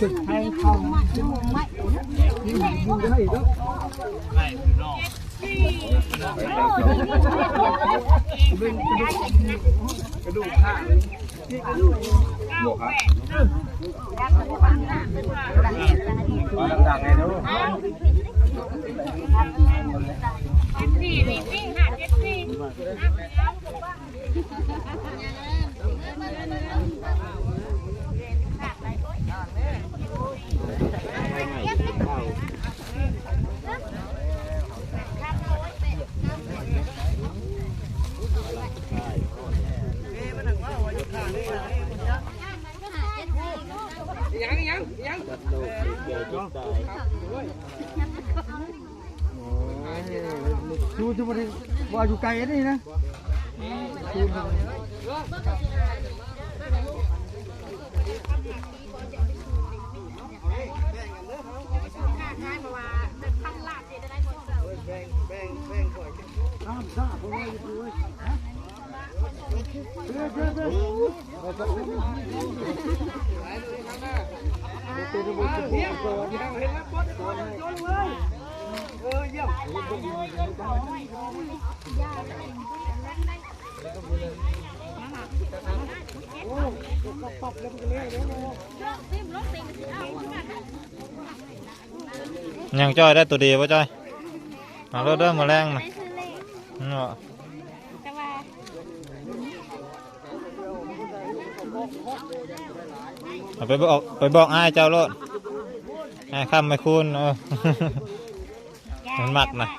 สุดท้ายเข้าที่ยิงได้อีกแล้วกระดูกข้างนี่กระดูกหมวกครับดังๆเลยดูยังดูจะมาว่าอยู่ไกลนี่นะยังจ้อยได้ตัวดีป่ะจ้อยเอาเริ่มมาแรงนะไปบอกอ้ายเจ้าโลดอ้ายคำไม่คุ้นมันมักนะ